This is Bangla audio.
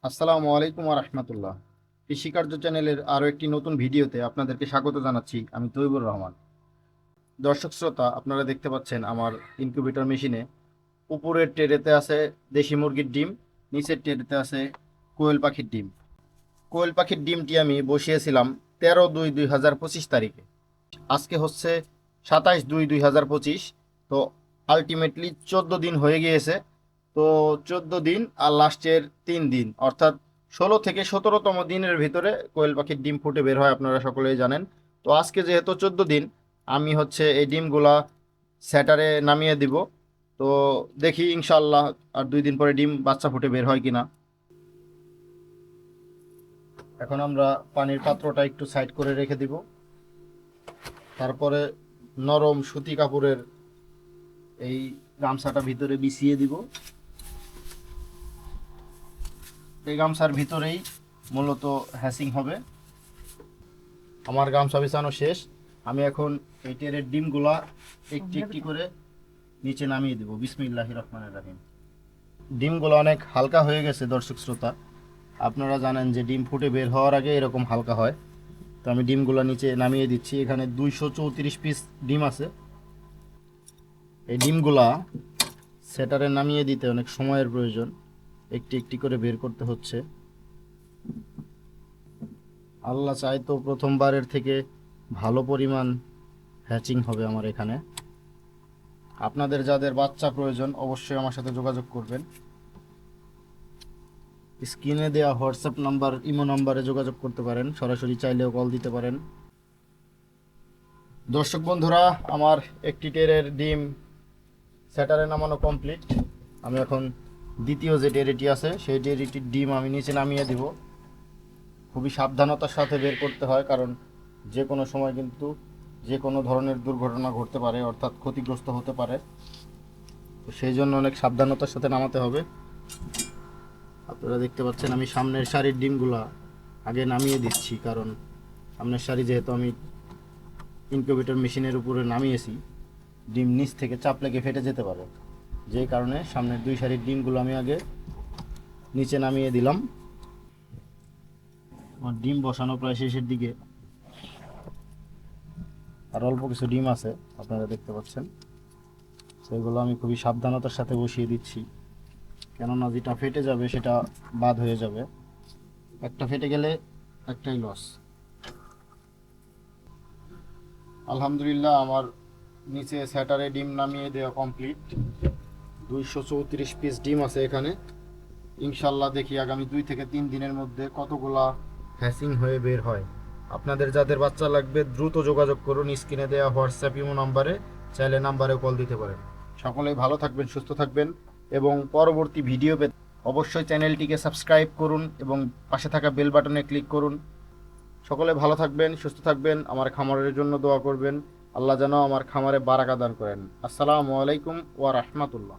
আসসালামু আলাইকুম ওয়া রাহমাতুল্লাহ। কৃষিকার্য চ্যানেলের আরও একটি নতুন ভিডিওতে আপনাদেরকে স্বাগত জানাচ্ছি। আমি তৈবুর রহমান। দর্শক শ্রোতা, আপনারা দেখতে পাচ্ছেন আমার ইনকিউবেটর মেশিনে উপরের ট্রেতে আছে দেশি মুরগির ডিম, নিচের ট্রেতে আছে কোয়েল পাখির ডিম। কোয়েল পাখির ডিমটি আমি বসিয়েছিলাম 13/2/2025 তারিখে। আজকে হচ্ছে 27/2/2025। তো আলটিমেটলি 14 দিন হয়ে গিয়েছে। তো 14 দিন আর লাস্টের 3 দিন, অর্থাৎ 16 থেকে 17তম দিনের ভিতরে কোয়েল পাখির ডিম ফুটে বের হয়, আপনারা সকলেই জানেন। তো আজকে যেহেতু 14 দিন, আমি হচ্ছে এই ডিমগুলা স্যাটারে নামিয়ে দিব। তো দেখি ইনশাল্লাহ আর 2 দিন পরে ডিম বাচ্চা ফুটে বের হয় কিনা। এখন আমরা পানির পাত্রটা একটু সাইড করে রেখে দিব। তারপরে নরম সুতি কাপড়ের এই গামছাটা ভিতরে বিছিয়ে দিব। এই গামছার ভিতরেই মূলত হ্যাসিং হবে। আমার গামছা বিছানো শেষ। আমি এখন এই টেরের ডিমগুলা একটি একটি করে নিচে নামিয়ে দেব। বিসমিল্লাহির রহমানির রহিম। ডিমগুলো অনেক হালকা হয়ে গেছে দর্শক শ্রোতা। আপনারা জানেন যে ডিম ফুটে বের হওয়ার আগে এরকম হালকা হয়। তো আমি ডিমগুলো নিচে নামিয়ে দিচ্ছি। এখানে 234 পিস ডিম আছে। এই ডিমগুলা সেটারে নামিয়ে দিতে অনেক সময়ের প্রয়োজন। একটি একটি করে বের করতে হচ্ছে। আল্লাহ চাই তো প্রথমবারের থেকে ভালো পরিমাণ হ্যাচিং হবে আমার এখানে। আপনাদের যাদের বাচ্চা প্রয়োজন অবশ্যই আমার সাথে যোগাযোগ করবেন। স্ক্রিনে দেওয়া হোয়াটসঅ্যাপ নাম্বার, ইমো নাম্বারে যোগাযোগ করতে পারেন, সরাসরি চাইলেও কল দিতে পারেন। দর্শক বন্ধুরা, আমার একটি টেরের ডিম স্যাটারে নামানো কমপ্লিট। আমি এখন দ্বিতীয় যে টেরিটি আছে সেই টেরিটির ডিম আমি নিচে নামিয়ে দিব। খুবই সাবধানতার সাথে বের করতে হয়, কারণ যে কোনো সময় কিন্তু যে কোনো ধরনের দুর্ঘটনা ঘটতে পারে, অর্থাৎ ক্ষতিগ্রস্ত হতে পারে। তো সেই জন্য অনেক সাবধানতার সাথে নামাতে হবে। আপনারা দেখতে পাচ্ছেন আমি সামনের সারির ডিমগুলা আগে নামিয়ে দিচ্ছি, কারণ সামনের সারি যেহেতু আমি ইনকিউবেটর মেশিনের উপরে নামিয়েছি, ডিম নিচ থেকে চাপ লেগে ফেটে যেতে পারে। যে কারণে সামনের 2 সারির ডিমগুলো আমি আগে নিচে নামিয়ে দিলাম। আমার ডিম বসানো প্রায় শেষের দিকে, আর অল্প কিছু ডিম আছে আপনারা দেখতে পাচ্ছেন। সেগুলো আমি খুবই সাবধানতার সাথে বসিয়ে দিচ্ছি, কেননা যেটা ফেটে যাবে সেটা বাদ হয়ে যাবে। একটা ফেটে গেলে একটাই লস। আলহামদুলিল্লাহ, আমার নিচে স্যাটারে ডিম নামিয়ে দেওয়া কমপ্লিট। 234 পিস ডিম আছে এখানে। ইনশাল্লাহ দেখি আগামী 2 থেকে 3 দিনের মধ্যে কতগুলা হ্যাসিং হয়ে বের হয়। আপনাদের যাদের বাচ্চা লাগবে দ্রুত যোগাযোগ করুন স্ক্রিনে দেওয়া হোয়াটসঅ্যাপ ইমো নাম্বারে, চাইলে নাম্বারেও কল দিতে পারেন। সকলেই ভালো থাকবেন, সুস্থ থাকবেন, এবং পরবর্তী ভিডিও পেতে অবশ্যই চ্যানেলটিকে সাবস্ক্রাইব করুন এবং পাশে থাকা বেল বাটনে ক্লিক করুন। সকলে ভালো থাকবেন, সুস্থ থাকবেন, আমার খামারের জন্য দোয়া করবেন। আল্লাহ যেন আমার খামারে বারাকা দান করেন। আসসালামু আলাইকুম ওয়া রাহমাতুল্লাহ।